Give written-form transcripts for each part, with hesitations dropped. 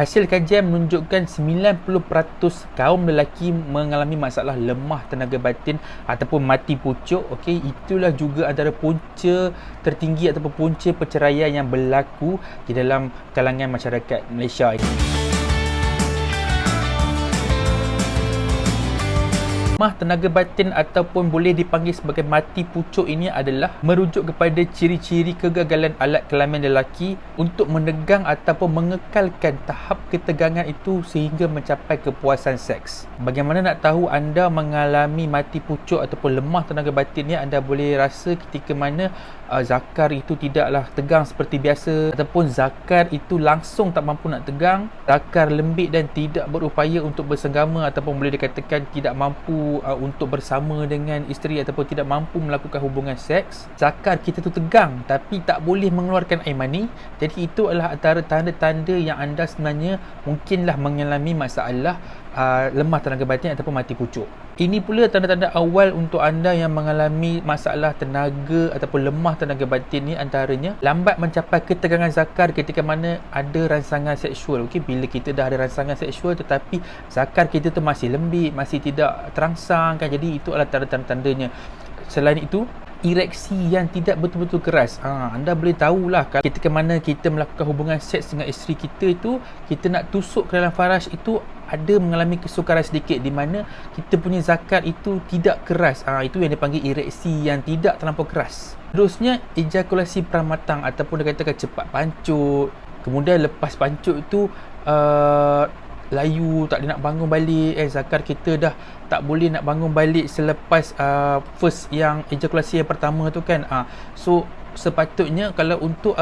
Hasil kajian menunjukkan 90% kaum lelaki mengalami masalah lemah tenaga batin ataupun mati pucuk. Okey, itulah juga antara punca tertinggi ataupun punca perceraian yang berlaku di dalam kalangan masyarakat Malaysia ini. Lemah tenaga batin ataupun boleh dipanggil sebagai mati pucuk ini adalah merujuk kepada ciri-ciri kegagalan alat kelamin lelaki untuk menegang ataupun mengekalkan tahap ketegangan itu sehingga mencapai kepuasan seks. Bagaimana nak tahu anda mengalami mati pucuk ataupun lemah tenaga batin ni? Anda boleh rasa ketika mana zakar itu tidaklah tegang seperti biasa, ataupun zakar itu langsung tak mampu nak tegang, zakar lembik dan tidak berupaya untuk bersenggama, ataupun boleh dikatakan tidak mampu untuk bersama dengan isteri ataupun tidak mampu melakukan hubungan seks. Zakar kita tu tegang tapi tak boleh mengeluarkan air mani. Jadi itu adalah antara tanda-tanda yang anda sebenarnya mungkinlah mengalami masalah lemah tenaga batin ataupun mati pucuk. Ini pula tanda-tanda awal untuk anda yang mengalami masalah tenaga ataupun lemah tenaga batin ni, antaranya lambat mencapai ketegangan zakar ketika mana ada rangsangan seksual. Okey, bila kita dah ada rangsangan seksual tetapi zakar kita tu masih lembik, masih tidak terangsang kan. Jadi itu adalah tanda-tandanya. Selain itu, ereksi yang tidak betul-betul keras. Anda boleh tahulah ketika mana kita melakukan hubungan seks dengan isteri kita itu, kita nak tusuk ke dalam faraj itu ada mengalami kesukaran sedikit di mana kita punya zakar itu tidak keras. Itu yang dipanggil ereksi yang tidak terlampau keras. Terusnya, ejakulasi pramatang ataupun dikatakan cepat pancut. Kemudian lepas pancut itu layu, tak boleh nak bangun balik. Zakar kita dah tak boleh nak bangun balik selepas first yang ejakulasi yang pertama tu kan. So sepatutnya kalau untuk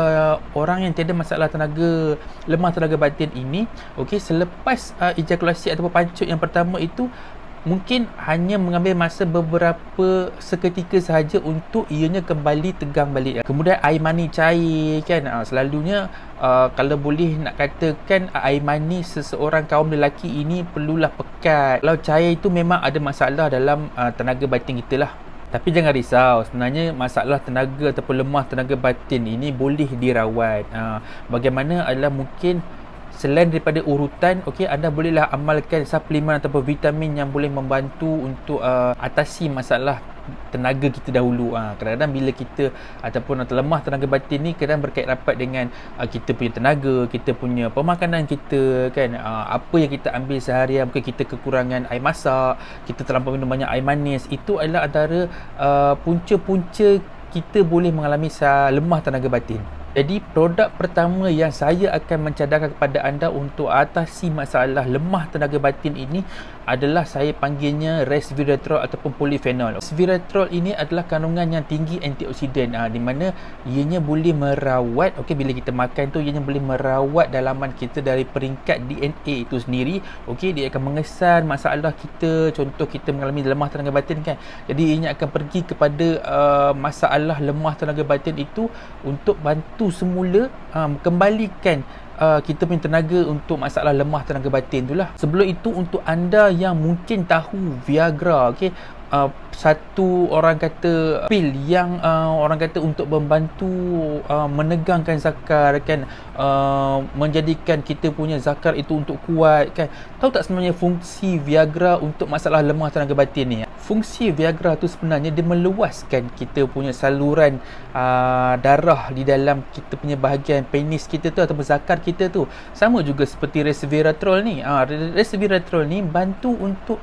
orang yang tiada masalah lemah tenaga batin ini, okey, selepas ejakulasi ataupun pancut yang pertama itu mungkin hanya mengambil masa beberapa seketika sahaja untuk ianya kembali tegang balik. Kemudian air mani cair kan, selalunya kalau boleh nak katakan air mani seseorang kaum lelaki ini perlulah pekat. Kalau cair itu memang ada masalah dalam tenaga batin kita lah. Tapi jangan risau, sebenarnya masalah tenaga ataupun lemah tenaga batin ini boleh dirawat. Bagaimana adalah mungkin selain daripada urutan, okey, anda bolehlah amalkan suplemen ataupun vitamin yang boleh membantu untuk atasi masalah tenaga kita dahulu. Kadang-kadang bila kita ataupun lemah tenaga batin ni kadang berkait rapat dengan kita punya tenaga, kita punya pemakanan kita kan, apa yang kita ambil seharian. Mungkin kita kekurangan air masak, kita terlampau minum banyak air manis. Itu adalah antara punca-punca kita boleh mengalami lemah tenaga batin. Jadi produk pertama yang saya akan mencadangkan kepada anda untuk atasi masalah lemah tenaga batin ini adalah saya panggilnya resveratrol ataupun polyphenol. Resveratrol ini adalah kandungan yang tinggi antioksidan, di mana ianya boleh merawat, okey, bila kita makan tu ianya boleh merawat dalaman kita dari peringkat DNA itu sendiri. Okey, dia akan mengesan masalah kita. Contoh kita mengalami lemah tenaga batin kan, jadi ianya akan pergi kepada masalah lemah tenaga batin itu untuk bantu semula kembalikan kita punya tenaga untuk masalah lemah tenaga batin tu lah. Sebelum itu, untuk anda yang mungkin tahu Viagra, okey, satu orang kata pil yang orang kata untuk membantu menegangkan zakar kan, menjadikan kita punya zakar itu untuk kuat kan. Tahu tak sebenarnya fungsi Viagra untuk masalah lemah tenaga batin ni? Fungsi Viagra tu sebenarnya dia meluaskan kita punya saluran darah di dalam kita punya bahagian penis kita tu ataupun zakar kita tu. Sama juga seperti resveratrol ni. Resveratrol ni bantu untuk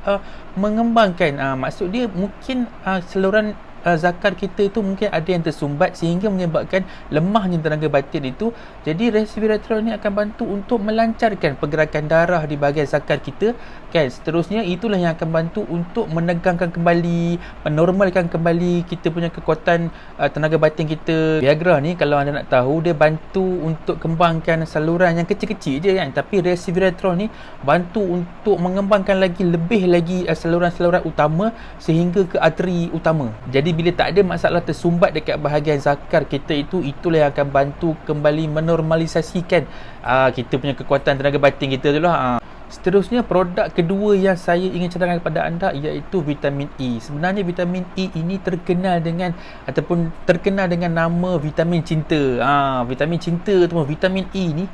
mengembangkan, maksud dia mungkin saluran zakar kita itu mungkin ada yang tersumbat sehingga menyebabkan lemahnya tenaga batin itu. Jadi resveratrol ni akan bantu untuk melancarkan pergerakan darah di bahagian zakar kita kan. Seterusnya itulah yang akan bantu untuk menegangkan kembali, menormalkan kembali kita punya kekuatan tenaga batin kita. Viagra ni kalau anda nak tahu, dia bantu untuk kembangkan saluran yang kecil-kecil je kan, tapi resveratrol ni bantu untuk mengembangkan lebih lagi saluran-saluran utama sehingga ke arteri utama. Jadi bila tak ada masalah tersumbat dekat bahagian zakar kita itu, itulah yang akan bantu kembali menormalisasikan kita punya kekuatan tenaga batin kita tu lah. Seterusnya, produk kedua yang saya ingin cadangkan kepada anda iaitu vitamin E. Sebenarnya vitamin E ini terkenal dengan nama vitamin cinta. Vitamin cinta ataupun vitamin E ni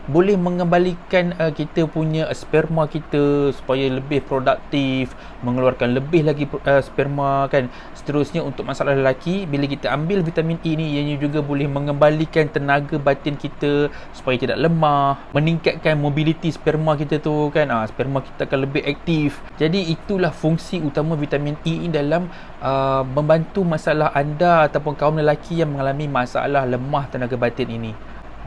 boleh mengembalikan kita punya sperma kita supaya lebih produktif, mengeluarkan lebih lagi sperma kan. Seterusnya untuk masalah lelaki, bila kita ambil vitamin E ni, ianya juga boleh mengembalikan tenaga batin kita supaya tidak lemah, meningkatkan mobility sperma kita tu kan. Sperma kita akan lebih aktif. Jadi itulah fungsi utama vitamin E ini dalam membantu masalah anda ataupun kaum lelaki yang mengalami masalah lemah tenaga batin ini.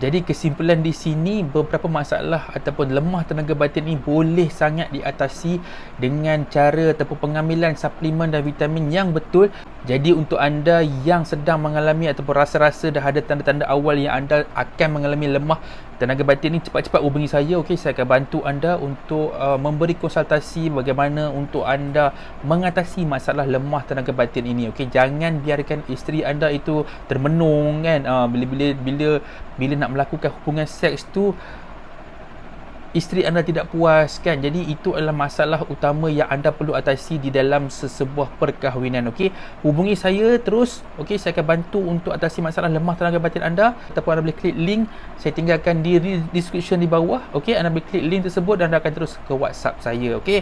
Jadi kesimpulan di sini, beberapa masalah ataupun lemah tenaga batin ini boleh sangat diatasi dengan cara ataupun pengambilan suplemen dan vitamin yang betul. Jadi untuk anda yang sedang mengalami ataupun rasa-rasa dah ada tanda-tanda awal yang anda akan mengalami lemah tenaga batin ini, cepat-cepat hubungi saya. Okey, saya akan bantu anda untuk memberi konsultasi bagaimana untuk anda mengatasi masalah lemah tenaga batin ini. Okey, jangan biarkan isteri anda itu termenung kan. Bila nak melakukan hubungan seks tu, isteri anda tidak puas kan. Jadi itu adalah masalah utama yang anda perlu atasi di dalam sesebuah perkahwinan. Okey, hubungi saya terus. Okey, saya akan bantu untuk atasi masalah lemah tenaga batin anda, ataupun anda boleh klik link saya tinggalkan di description di bawah. Okey, anda boleh klik link tersebut dan anda akan terus ke WhatsApp saya. Okey,